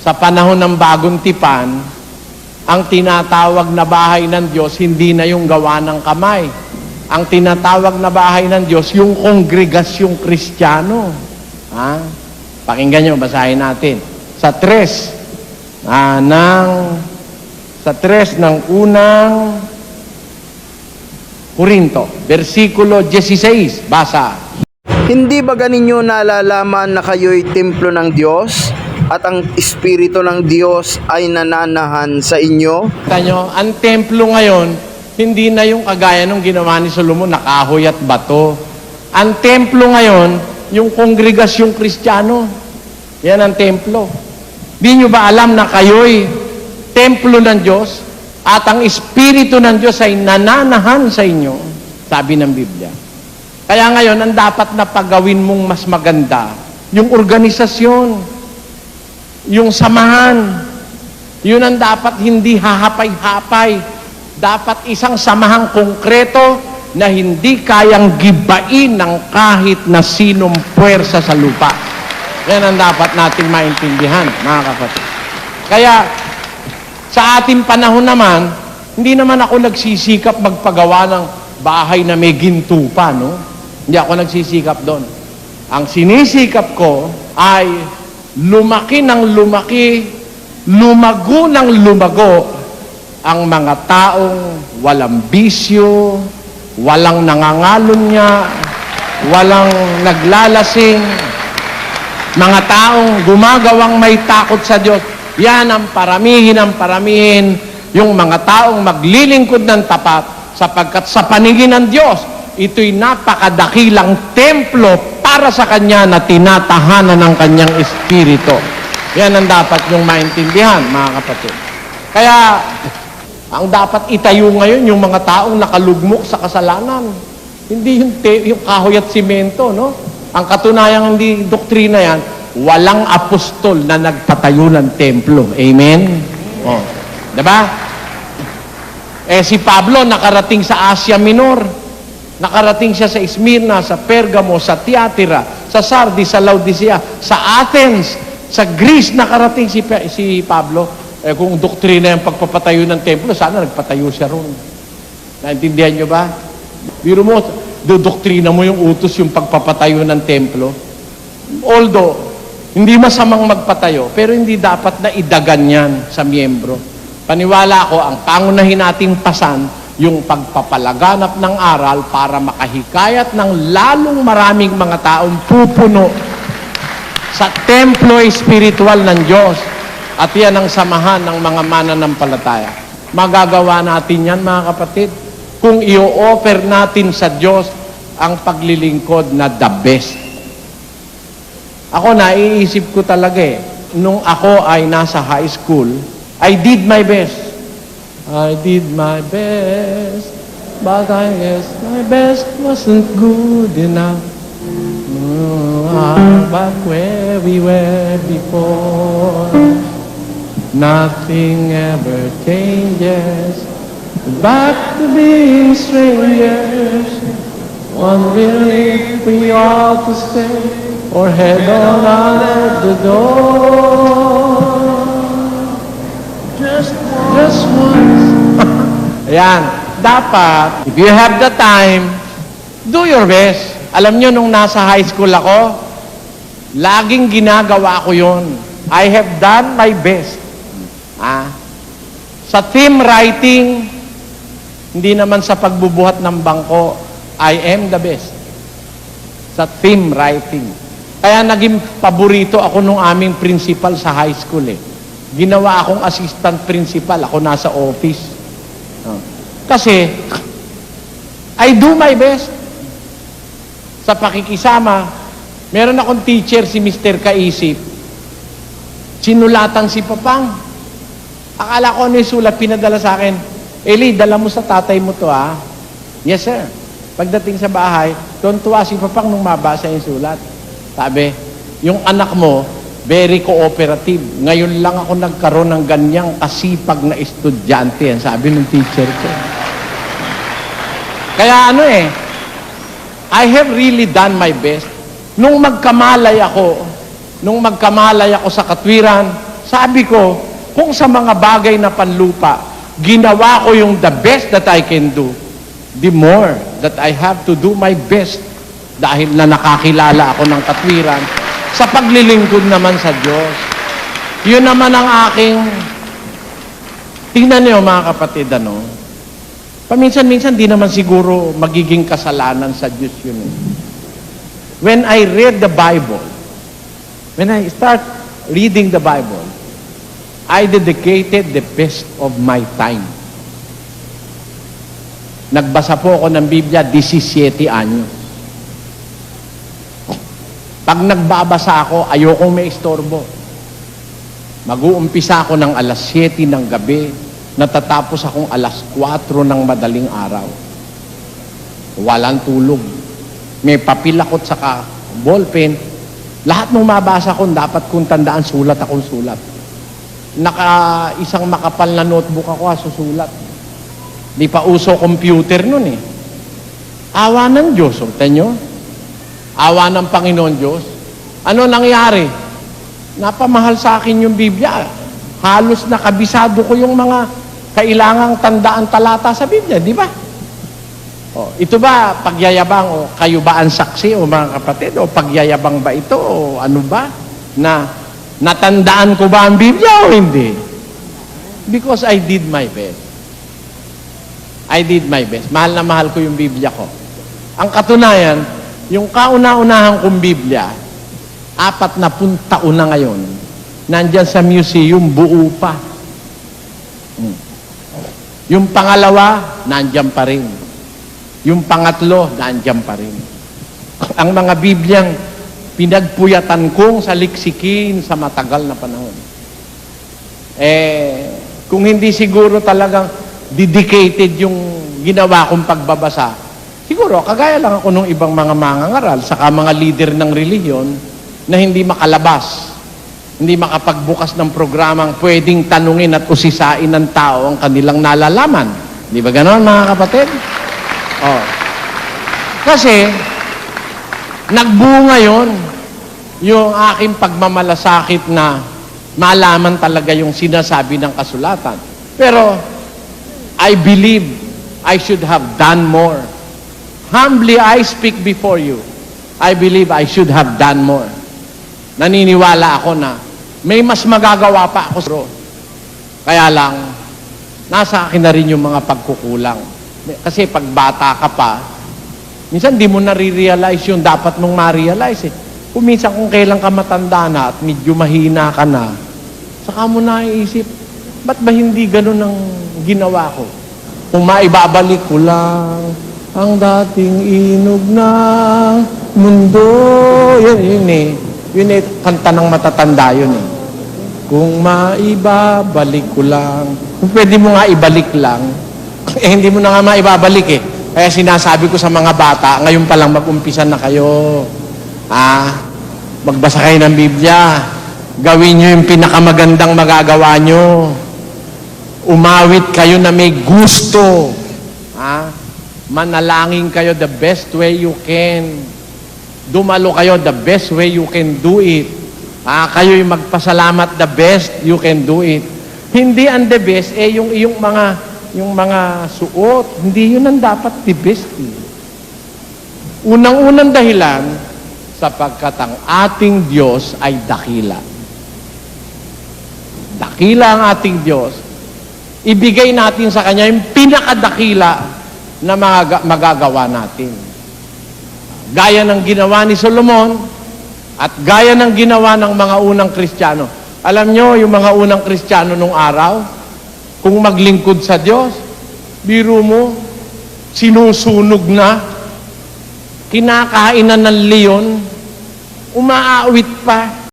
Sa panahon ng bagong tipan, ang tinatawag na bahay ng Diyos, hindi na yung gawa ng kamay. Ang tinatawag na bahay ng Diyos, yung kongregasyong Kristiyano. Pakinggan nyo, basahin natin. Sa 3 ng unang Korinto, versikulo 16, basa. Hindi ba ganinyo nalalaman na kayo'y templo ng Diyos at ang Espiritu ng Diyos ay nananahan sa inyo? Tanyo, ang templo ngayon, hindi na yung kagaya nung ginawa ni Solomon na kahoy at bato. Ang templo ngayon, yung kongregasyong Kristiyano. Yan ang templo. Di nyo ba alam na kayo'y templo ng Diyos at ang Espiritu ng Diyos ay nananahan sa inyo? Sabi ng Biblia. Kaya ngayon, ang dapat na paggawin mong mas maganda, yung organisasyon, yung samahan, yun ang dapat hindi hahapay-hapay. Dapat isang samahang konkreto na hindi kayang gibain ng kahit na sinong puwersa sa lupa. Yan ang dapat nating maintindihan, mga kapatid. Kaya, sa ating panahon naman, hindi naman ako nagsisikap magpagawa ng bahay na may ginto pa, no? Hindi ako nagsisikap doon. Ang sinisikap ko ay lumaki ng lumaki, lumago ng lumago ang mga taong walang bisyo, walang nangangalon niya, walang naglalasing, mga taong gumagawang may takot sa Diyos. Yan ang paramihin, yung mga taong maglilingkod ng tapat, sapagkat sa paningin ng Diyos, ito'y napakadakilang templo para sa Kanya na tinatahanan ng Kanyang Espiritu. Yan ang dapat niyong maintindihan, mga kapatid. Kaya, ang dapat itayo ngayon, yung mga taong nakalugmok sa kasalanan. Hindi yung kahoy at simento, no? Ang katunayan hindi doktrina yan, walang apostol na nagpatayo ng templo. Amen? Oh. Diba? Si Pablo nakarating sa Asia Minor. Nakarating siya sa Smyrna, sa Pergamo, sa Tiatira, sa Sardis, sa Laodicea, sa Athens, sa Greece nakarating si Pablo. Kung doktrina yung pagpapatayo ng templo, sana nagpatayo siya ron. Naintindihan nyo ba? Biro mo, doktrina mo yung utos yung pagpapatayo ng templo. Although, hindi masamang magpatayo, pero hindi dapat na idagan yan sa miyembro. Paniwala ko, ang pangunahin nating pasan, yung pagpapalaganap ng aral para makahikayat ng lalong maraming mga taong pupuno sa templo espiritual ng Diyos. At yan ang samahan ng mga mananampalataya. Magagawa natin yan, mga kapatid, kung i-offer natin sa Diyos ang paglilingkod na the best. Ako, naiisip ko talaga nung ako ay nasa high school, I did my best. I did my best, but I guess my best wasn't good enough. Back where we were before, nothing ever changes. Back to being strangers, wondering if we ought to stay or head on out of the door. Just once. Ayan. Dapat, if you have the time, do your best. Alam nyo, nung nasa high school ako, laging ginagawa ko yun. I have done my best. Sa theme writing, hindi naman sa pagbubuhat ng bangko, I am the best. Sa theme writing. Kaya naging paborito ako nung aming principal sa high school Ginawa akong assistant principal. Ako nasa office. Kasi, I do my best. Sa pakikisama, meron akong teacher, si Mr. Kaisip. Sinulatan si Papang. Akala ko ano yung sulat, pinadala sa akin. Eli, dala mo sa tatay mo to, Yes, sir. Pagdating sa bahay, tuwa si Papang nung mabasa yung sulat. Sabi, yung anak mo, very cooperative. Ngayon lang ako nagkaroon ng ganyang kasipag na estudyante. Yan sabi ng teacher ko. Kaya I have really done my best. Nung magkamalay ako sa katwiran, Sabi ko, kung sa mga bagay na panlupa, ginawa ko yung the best that I can do, the more that I have to do my best dahil na nakakilala ako ng katwiran sa paglilingkod naman sa Diyos. Yun naman ang aking, tingnan niyo mga kapatid, paminsan-minsan di naman siguro magiging kasalanan sa Diyos yun. When I read the Bible, when I start reading the Bible, I dedicated the best of my time. Nagbasa po ako ng Biblia 17 anyos. Pag nagbabasa ako, ayokong may istorbo. Mag-uumpisa ako ng alas 7 ng gabi, natatapos akong alas 4 ng madaling araw. Walang tulog. May papel ako at saka ballpen. Lahat ng mabasa ko, dapat kong tandaan, sulat akong sulat. Isang makapal na notebook ako, susulat. Di pa uso computer nun eh. Awa ng Diyos, nyo? Awa ng Panginoon Diyos. Ano nangyari? Napamahal sa akin yung Biblia. Halos nakabisado ko yung mga kailangang tandaan talata sa Biblia, di ba? O, ito ba pagyayabang o kayo ba ang saksi o mga kapatid o pagyayabang ba ito o ano ba? Na natandaan ko ba ang Biblia o hindi? Because I did my best. I did my best. Mahal na mahal ko yung Biblia ko. Ang katunayan, yung kauna-unahan kong Biblia, 40 taon na ngayon, nandyan sa museum, buo pa. Yung pangalawa, nandyan pa rin. Yung pangatlo, nandyan pa rin. Ang mga Bibliang pinagpuyatan kong saliksikin sa matagal na panahon. Kung hindi siguro talagang dedicated yung ginawa kong pagbabasa, siguro, kagaya lang ako ng ibang mga mangangaral, saka mga leader ng relihiyon, na hindi makalabas, hindi makapagbukas ng programang pwedeng tanungin at usisain ng tao ang kanilang nalalaman. Di ba ganon, mga kapatid? Oh. Kasi, nagbunga yon yung aking pagmamalasakit na malaman talaga yung sinasabi ng kasulatan. Pero, I believe I should have done more. Humbly I speak before you. I believe I should have done more. Naniniwala ako na may mas magagawa pa ako. Kaya lang, nasa akin na rin yung mga pagkukulang. Kasi pag bata ka pa, minsan di mo nare-realize yung dapat mong ma-realize eh. Kung minsan kung kailan ka matanda na at medyo mahina ka na, saka mo naiisip, ba't ba hindi ganun ang ginawa ko? Kung maibabalik ko lang ang dating inog ng mundo. Yun eh. Yun eh, kanta ng matatanda yun eh. Kung maibabalik ko lang. Kung pwede mo nga ibalik lang, hindi mo na nga maibabalik eh. Kaya sinasabi ko sa mga bata, ngayon pa lang mag-umpisa na kayo. Magbasa kayo ng Biblia. Gawin nyo yung pinakamagandang magagawa nyo. Umawit kayo na may gusto. Manalangin kayo the best way you can. Dumalo kayo the best way you can do it. Kayo yung magpasalamat the best you can do it. Hindi ang the best, yung mga suot. Hindi yun ang dapat the best. Unang-unang dahilan, sapagkat ang ating Diyos ay dakila. Dakila ang ating Diyos. Ibigay natin sa Kanya yung pinakadakila na magagawa natin. Gaya ng ginawa ni Solomon at gaya ng ginawa ng mga unang Kristiyano. Alam nyo, yung mga unang Kristiyano nung araw, kung maglingkod sa Diyos, biro mo, sinusunog na, kinakainan ng leon, umaawit pa.